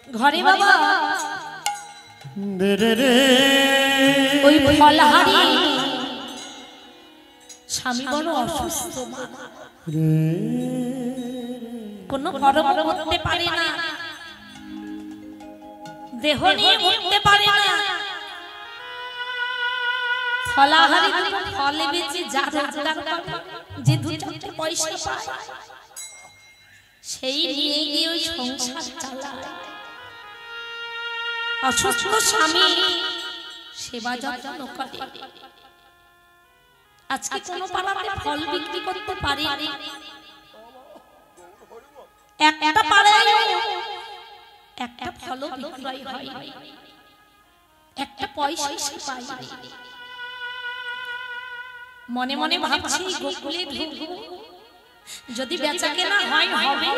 ঘরে বাবা ওই ফলহারি স্বামী বড় অসুস্থ, কোনো কর্ম করতে পারে না, দেহ নিয়ে উঠতে পারে না। ফলাহারি ফলে বেঁচে যা রোজগার করে, যে দু চারটে পয়সা পায় সেই নিয়ে গিয়ে ওই সংসার চালায়। অসুস্থ স্বামী সেবা যত্ন করে। আজকে কোনো পাড়াতে ফল বিক্রি করতে পারে, একটা পাড়ায় একটা ফল বিক্রয় হয়, একটা পয়সা সে পায়। মনে মনে ভাবছি গোকুলে ঢুকবো, যদি বেচা কেনা হয় হবে,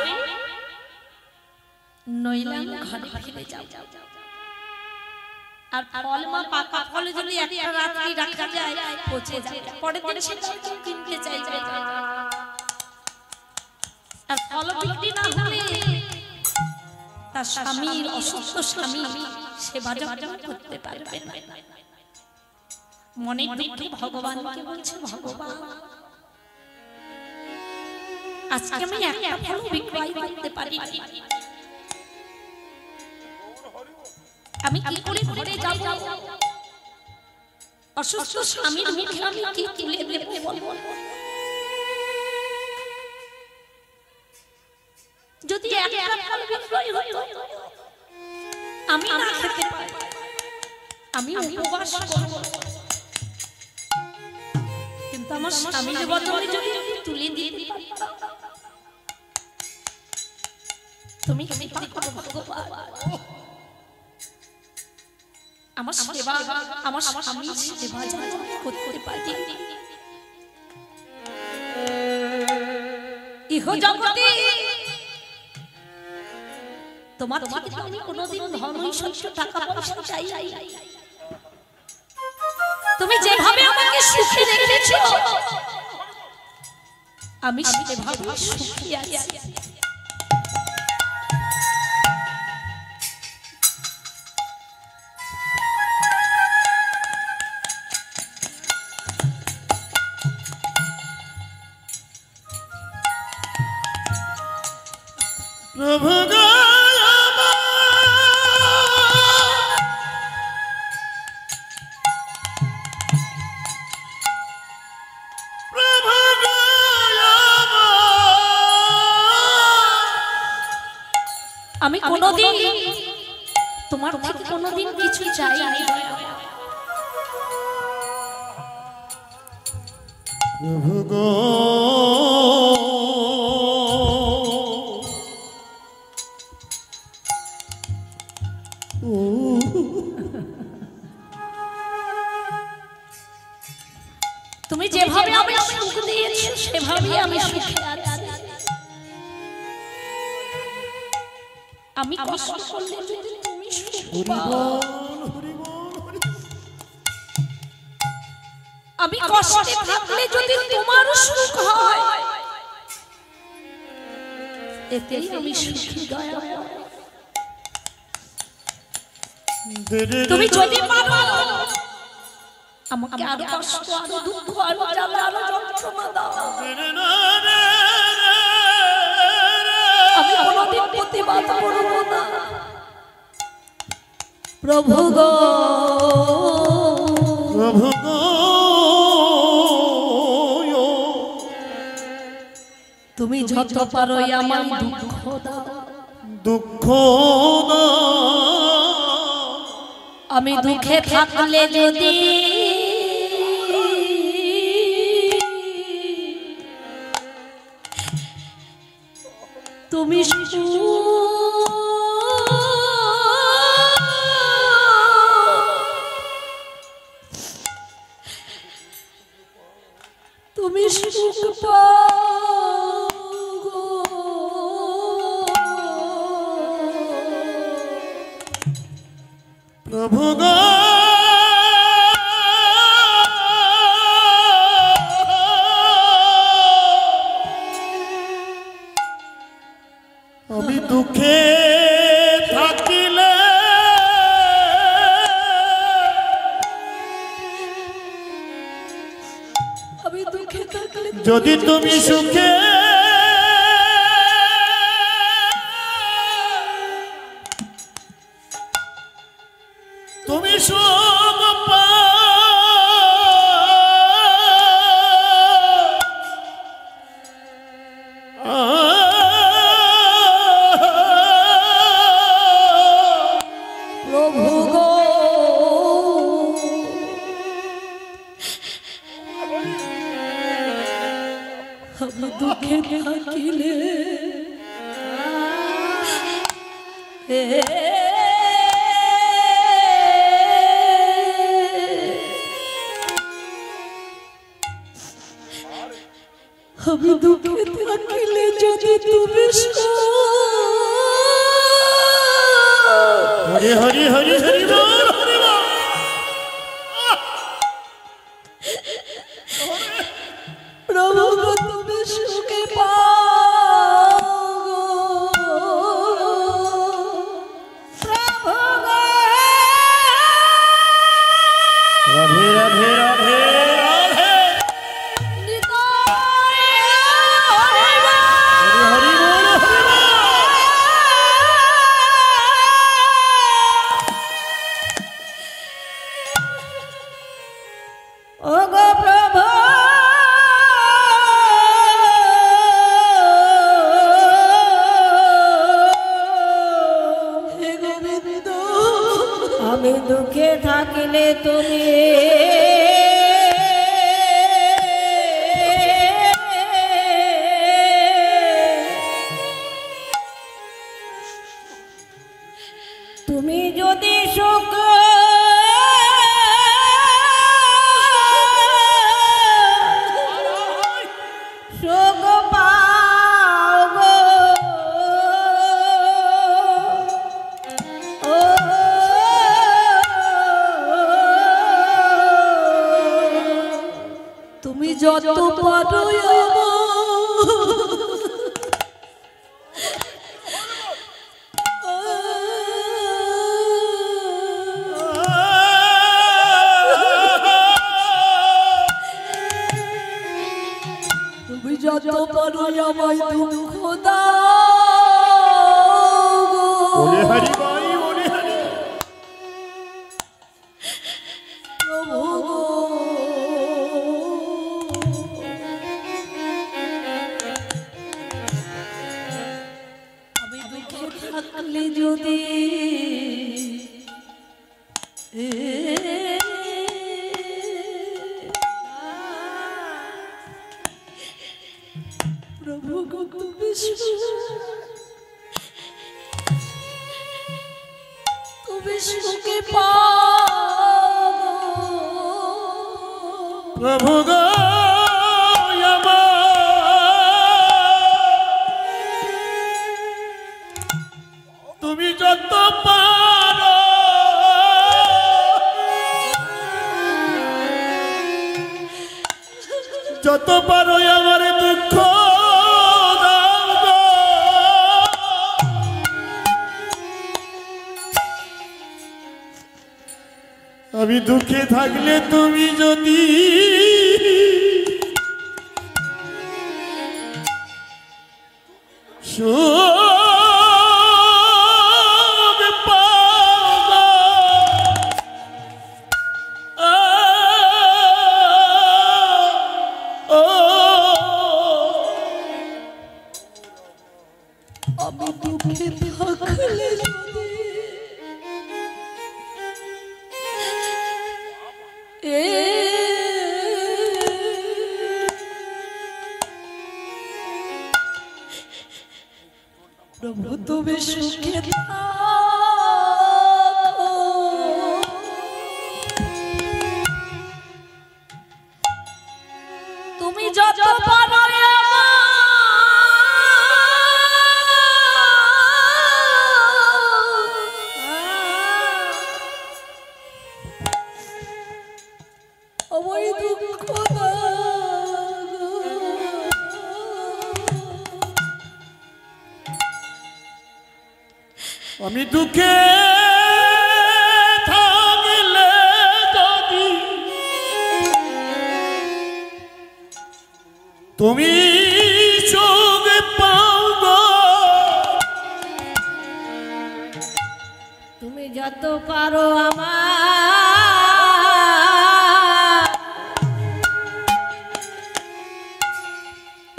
নইলে ঘরে ফিরে যাও। আর ফল মা পাকা ফল যদি একটা রাত্রি রাখা যায় পচে যায়, পরে দিন সেটা কিনতে চাইবে। আর ফল বিক্রি না হলে তার স্বামীর অসুস্থ স্বামী সেবা যত্ন করতে পারবে না। মনে দুঃখে ভগবানকে বলছে, ভগবান আজকে আমি একটা ফল বিক্রয় করতে পারি, আমি কি করে ঘরে যাব? অসুস্থ স্বামীর মুখে আমি কি তুলে দেব? যদি একটা ফল বিক্রয় হতো, আমি না খেতে পারি, আমি উপবাস করব, কিন্তু আমার স্বামীর বদলে যদি তুলে দিতে পারতাম, তুমি কৃপা করো ভগবান, আমার সেবা, আমার স্বামীর সেবা যেন করতে পারি। ইহ জগতে তোমার থেকে তো আমি কোনোদিন ধন ঐশ্বর্য টাকা পয়সা চাই, তুমি যেভাবে আমাকে সুখী রেখেছো আমি সেভাবে সুখী আছি। প্রভু আমি কোনোদিন তোমার থেকে কোনোদিন কিছু চাইনি, প্রভু গো তুমি যেভাবে আমি সুখ দিয়েছো সেভাবে আমি সুখে আছি। আমি কষ্ট করলে যদি তুমি সুখ পাও, আমি কষ্টে থাকলে যদি তোমার সুখ হয়, এতেই আমি সুখী দয়া। তুমি যদি পারো আমাকে আরো কষ্ট, আরো দুঃখ, আরো জ্বালা, আরো যন্ত্রণা দাও, আমি কোনোদিন প্রতিবাদ করব না। প্রভু গো, প্রভু গো তুমি যত পারো আমার দুঃখ দাও, দুঃখ দাও, আমি দুঃখে থাকলে যদি তুমি তুমি সুখ পাও গো, প্রভু গো আমি দুঃখে থাকি যদি তুমি সুখে তুমি সুখ প্রভু গো আমি দুঃখে থাকিলে আমি দুঃখে থাকিলে যদি তুমি হরি হরি হরি হরি বল হরি বল প্রভু গো তুমি সুখে পাও প্রভু গো রাধে রাধে রাধে রাধে হরি হরি বল হরি বল ও গো প্রভু হে গোবিন্দ আমি দুঃখে থাকিলে তুমি তুমি যদি সুখ সুখ পাও গো ও তুমি যত পারো তুমি যত পারো আমায় দুঃখ দাও বলে হরি ভাই বলে হরি প্রভু গো। আমি দুঃখে থাকলে যদি প্রভু গো তুমি সুখে পাও প্রভু গো তুমি যত পারো যত পারো আমার দুঃখ দাও গো। আমি দুঃখে থাকলে তুমি যদি সুখ পাও গো। আমি দুঃখে থাকলে যদি প্রভু তুমি সুখে থাকো তুমি যত পারো আমায় দুঃখ দাও আমি দুঃখে থাকলে যদি তুমি চোখ পাও গো, তুমি যত পারো আমার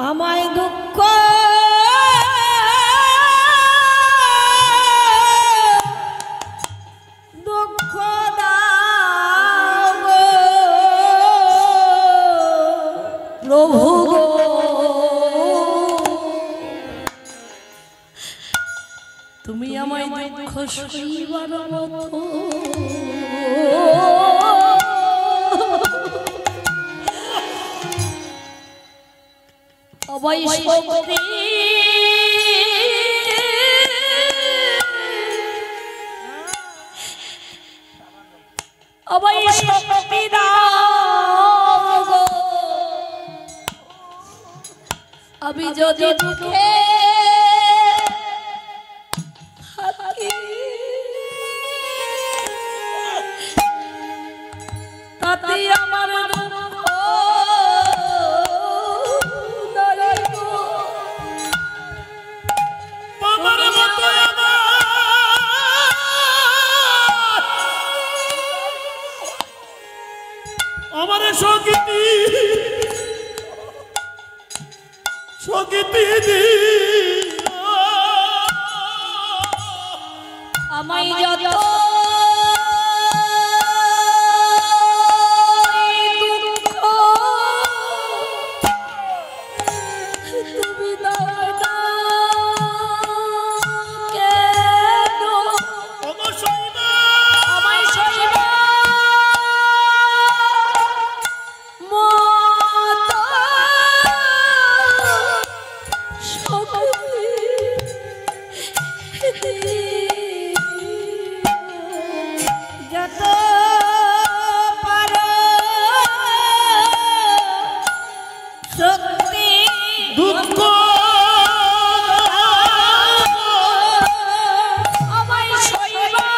আমায় দুঃখ দুঃখ দাও গো প্রভু গো, তুমি আমায় দুঃখ সইবার মতো অবৈ শক্তি অবৈ শক্তি দাও গো, আমি যদি দুঃখে থাকি তাতে আমার দুঃখ আমার মতো আমার সঙ্গীতি সঙ্গীতি আমায় যত তুমি দাও না কেন আমায় সইবা মতো যত পারো শক্তি দুঃখ আমায় সইবা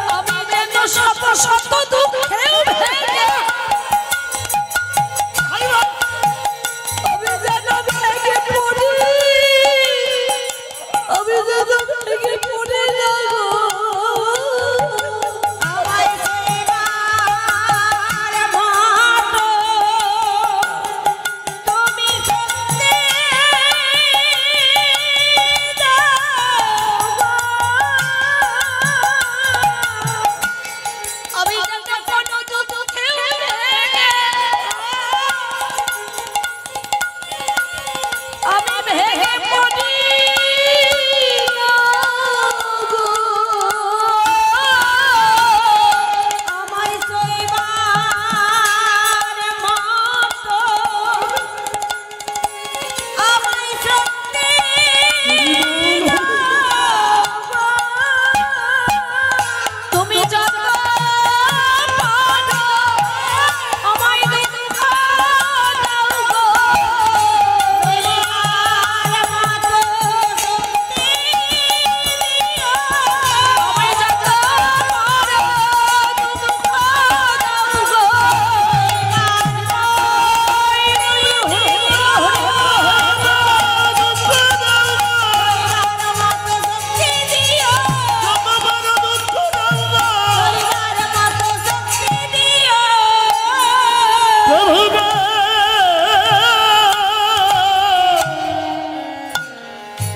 আমি যেন সকল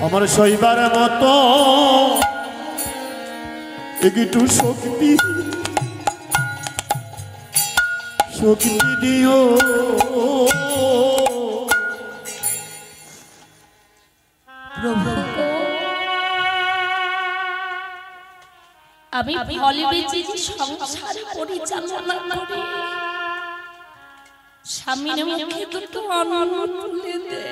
আমার সইবার মতো একটু শক্তি শক্তি দিও প্রভু আমি ফলে বেঁচে সংসার পরিচালনা করি স্বামীর মুখে দুটো অন্ন তুলে দে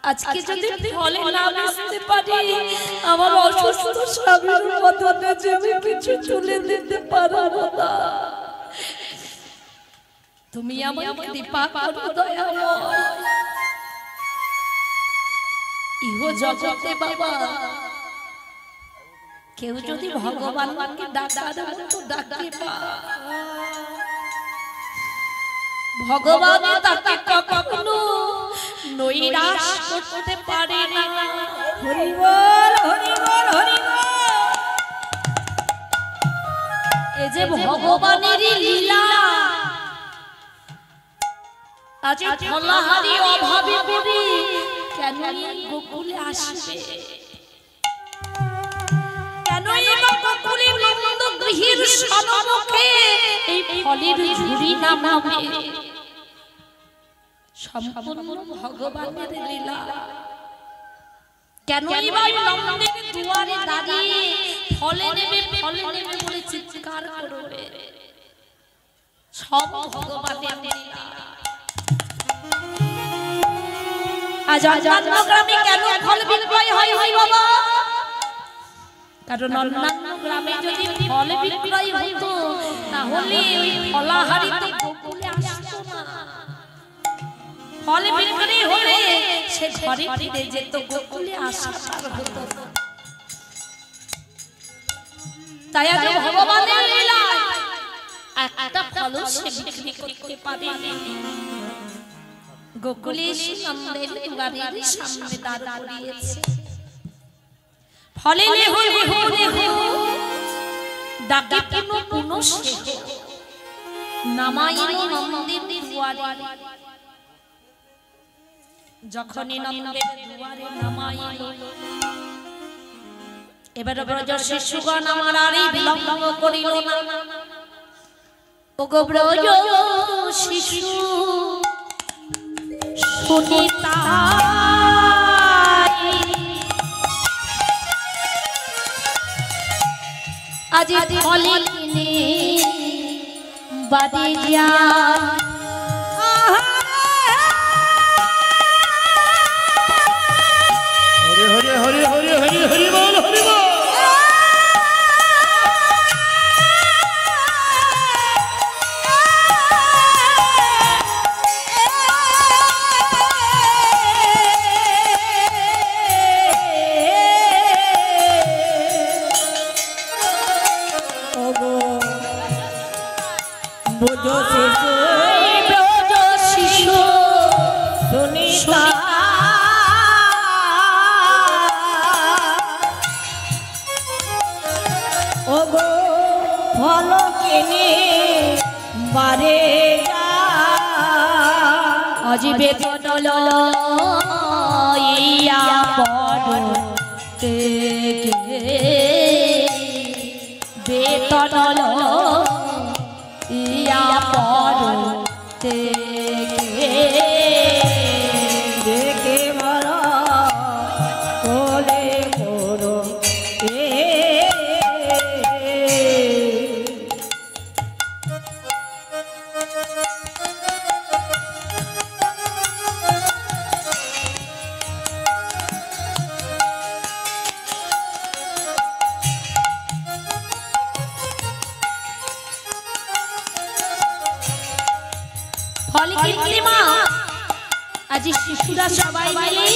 আজকে যদি ফলে না বেচতে পারি আমার অসুস্থ স্বামীর বদলে যে আমি কিছু তুলে দিতে পারবো না তুমি আমাকে কৃপা করো দয়াময় ইহো জগতে বাবা কেউ যদি ভগবানকে ডাকার মতো ডাকে ভগবান তাকে কখনো নৈরাশ করতে পারে না হরি বল হরি বল হরি বল এই যে ভগবানেরই লীলা আজ ফলাহারি অভাবে পড়ি কেন গোকুলে আসবে কেনই বা গোকুলে নন্দ গৃহের সম্মুখে এই ফলের ঝুড়ি নামাবে সম্পূর্ণ ভগবানের লীলা কেনই বা নন্দের দুয়ারে দাঁড়িয়ে ফলে নেবে বলে চিৎকার করবে সব ভগবানের লীলা আজ অন্যান্য গ্রামে কেন ফল বিক্রয় হয় বাবা কারণ অন্যান্য গ্রামে যদি ফল বিক্রয় হতো তাহলে ওই ফলাহারিতে গোকুলে আসতো না ফল বিক্রয় হলে সে ঘরে ফিরে যেত গোকুলে আসার হতো তাই আজ ভগবানের লীলায় একটা ফল সে বিক্রি করতে পারেনি গোকুলে নন্দের দুয়ারের সামনে দাঁড় করিয়েছে ফলে লেহো লেহো লেহো ডাকে পুনঃ সেহ নামাইল নন্দের দুয়ারে যখনই নন্দের দুয়ারে নামাইল এবার ব্রজ শিশুগণ আমার আর বিলম্ব করিল না ওগো ব্রজ শিশু শুনিতা আজ ফলে কিনে বাড়ি যা হরি হরি হরি হরি হরি হরি বল হরি বল অজিবে বদল ইয়া পড়তে বেতনল ইয়া পড়তে দেখে মারা কোলে করো আজ শিশুরা সবাই মিলে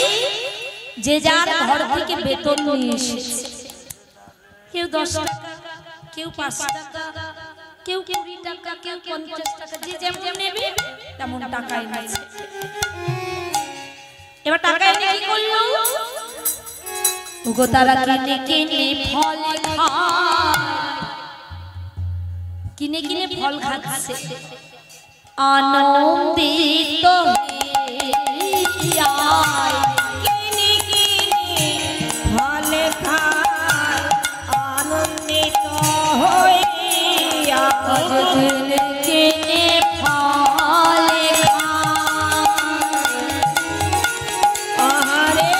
যে যার ঘর থেকে বেতন নিয়ে এসেছে কেউ 10 টাকা কেউ 5 টাকা কেউ 20 টাকা কেউ 50 টাকা যে যেমন নেবে তেমন টাকা এনেছে এবার টাকা এনে কি করলো ওগো তারা কিনে কিনে ফল খায় কিনে কিনে ফল খাচ্ছে আনন্দিত হইয়ায় কিনে কিনে ফল খায় আনন্দিত হইয়া কিনে কিনে ফল আহারে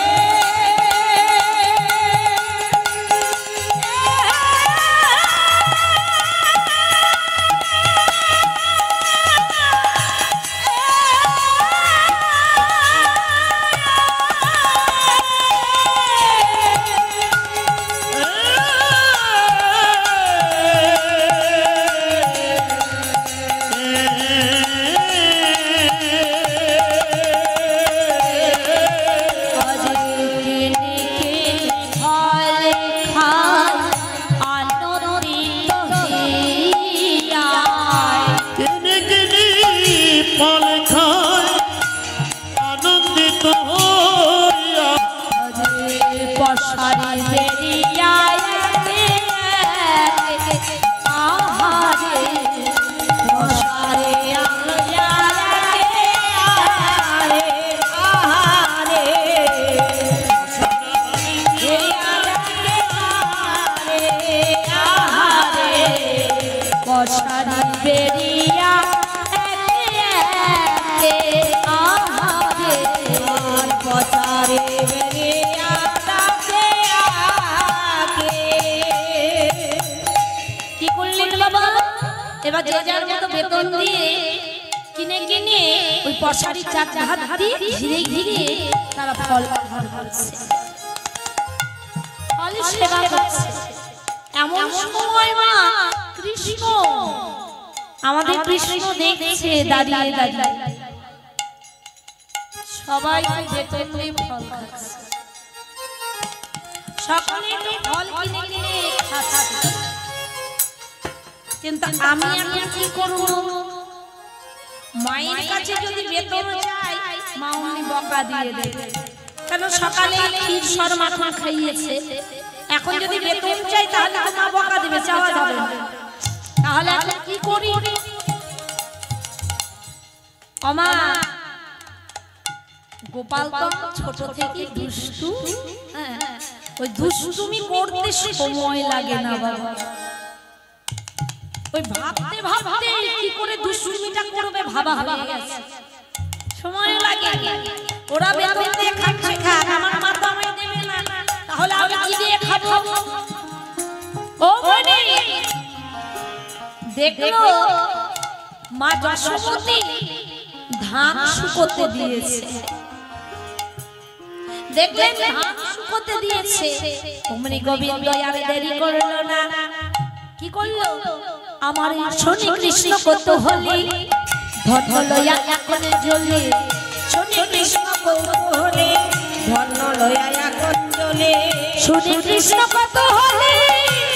কিনে কিনে ফল খায় আনন্দিত হইয়া পশারি বেরিয়ায় আহারে পশারে আহারে আহারে পশারি বেরিয়া আহারে পচারে বেরিয়া ডাকে আগে কি করলেন বাবা এবার যে যার মতো বেতন দিয়ে কিনে কিনে ওই পশারি চার হাত দিয়ে ঘিরে ঘিরে তারা ফল আহার করছে ফল সেবা করছে এমন সময় মা কৃষ্ণ আমাদের কৃষ্ণ দেখছে দাঁড়িয়ে দাঁড়িয়ে সবাই বেতন দিয়ে ফল খাচ্ছে সকলে ফল কিনে কিনে খাচ্ছে কিন্তু আমি এখন কি করব মায়ের কাছে যদি বেতন চাই মা অমনি বকা দিয়ে দেবে কেন সকালে ক্ষীর সর মাখা খাইয়েছে এখন যদি বেতন চাই তাহলে তো মা বকা দেবে চাওয়া যাবে না তাহলে এখন কি করি অমা গোপাল তো ছোট থেকে দুষ্টু হ্যাঁ ওই দুষ্টুমি করতে সময় লাগে না বাবা ওই ভাবতে ভাবতে কি করে দুষ্টুমিটা করবে ভাবা হয়ে গেছে সময় লাগে ওরা বেতন দিয়ে খাচ্ছে খাক আমার মা তো আমায় দেবে না তাহলে আমি কি দিয়ে খাবো ও বনি দেখলো মা যশোমতী ধান শুকোতে দিয়েছে দেখলেন ধান শুকোতে দিয়েছে অমনি গোবিন্দ আর দেরি করলো না কি করলো আমার শনি কৃষ্ণ কত হলি ধন্য লয়া এখন জ্বলে শনি কৃষ্ণ কত হলি ধন্য লয়া এখন জ্বলে শনি কৃষ্ণ কত হলি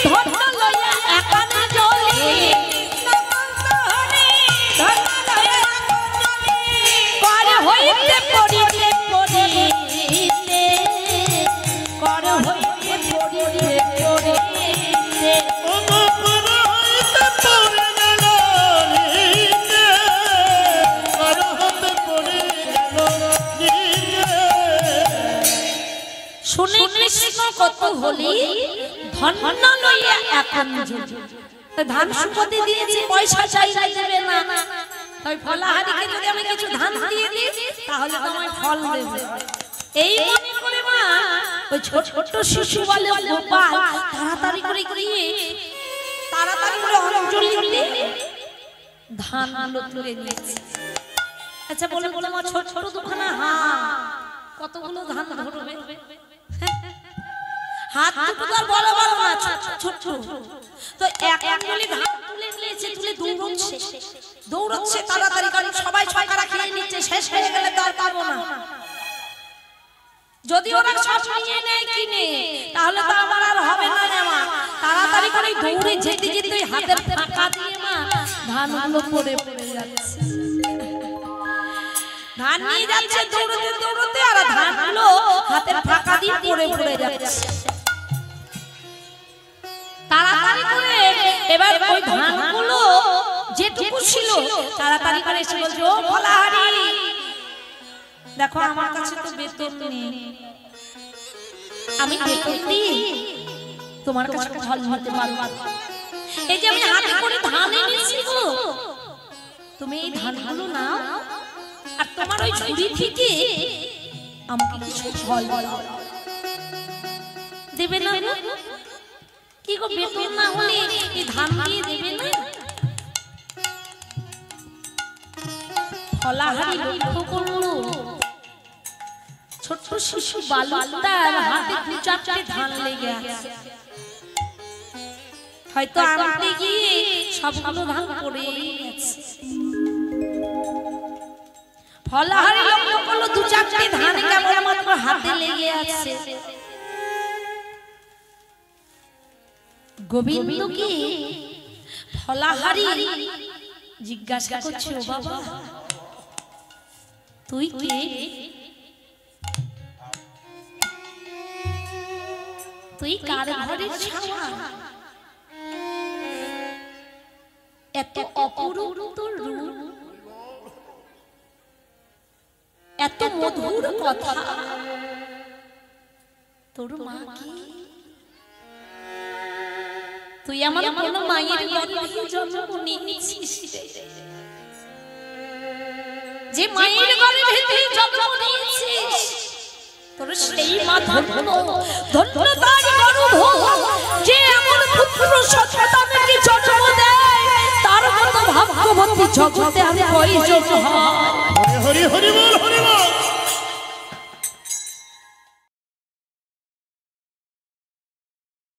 ধন্য লয়া এখন জ্বলে কর হইতে পড়িতে পড়িতে কর হইতে পড়িতে পড়িতে শুনে কৃষ্ণ কত হলি ধন্য লইয়া এখন ধান শুকোতে দিয়েছি পয়সা চাইলে দেবে না তাই ফলাহারিকে যদি আমি কিছু ধান দিয়ে দিই তাহলে তো আমায় ফল দেবে এই মনে করে মা ওই ছোট ছোট শিশু বলে গোপাল তাড়াতাড়ি করে গিয়ে তাড়াতাড়ি করে অঞ্জলি দিয়ে ধানগুলো তুলে নিয়েছে আচ্ছা বলে বলে মা ছোট ছোট দুখানা কতগুলো ধান ধরবে হাত দুটো তো বড় বড় না ছোট ছোট তো এক আঙ্গুলি ধান তুলে নিয়েছে তুলে দৌড়চ্ছে তাড়াতাড়ি কারণ সবাই ছয়টা খেয়ে নিচ্ছে শেষ হয়ে গেলে তো আর পাবো না যদি ওরা সব নিয়ে নেয় কিনে তাহলে তো আমার আর হবে না নেওয়া তাড়াতাড়ি করে দৌড়ে যেতে যেতে হাতের ফাঁকা দিয়ে মা ধানগুলো পড়ে পড়ে যাচ্ছে ধান নিয়ে যাচ্ছে দৌড়তে দৌড়তে আর ধানগুলো হাতের ফাঁকা দিয়ে পড়ে পড়ে যাচ্ছে তাড়াতাড়ি করে এবার ওই ধানগুলো যেটুকু ছিল তাড়াতাড়ি করে এসে বলছে, ও ফলাহারি দেখো আমার কাছে তো বেতন নেই, আমি বেতন দিই তোমার কাছে ফল নিতে পারবো। এই যে আমি হাতে করে ধান এনেছি গো, তুমি এই ধানগুলো নাও আর তোমার ওই ঝুড়ি থেকে আমাকে কিছু ফল দাও। দেবে না কি গো, বেতন না হলে এই ধান দিয়ে দেবে না? ফলাহারি লক্ষ্য করলো ছোট্ট শিশু বালকটার হাতে দু চারটে ধান লেগে আছে, হয়তো আনতে গিয়ে সবগুলো ধান পড়ে গেছে। ফলাহারি লক্ষ্য করলো দু চারটে ধান কেমন মাত্র হাতে লেগে আছে। গোবিন্দ কি ফলাহারি জিজ্ঞাসা করছে, ও বাবা তুই কে? তুই কার ঘরের ছাওয়া? এত অপরূপ তোর রূপ, এত মধুর কথা, তোর মা কি? তুই আমার কোনো মায়ের গর্ভে জন্ম নিয়েছিস, যে মায়ের গর্ভে তুই জন্ম নিয়েছিস তোর সেই মা ধন্য, ধন্য তার গর্ভ যে এমন পুত্র সন্তানকে জন্ম দেয়, তার মতো ভাগ্যবতী জগতে আর কয়জন হয়? হরি হরি বল হরি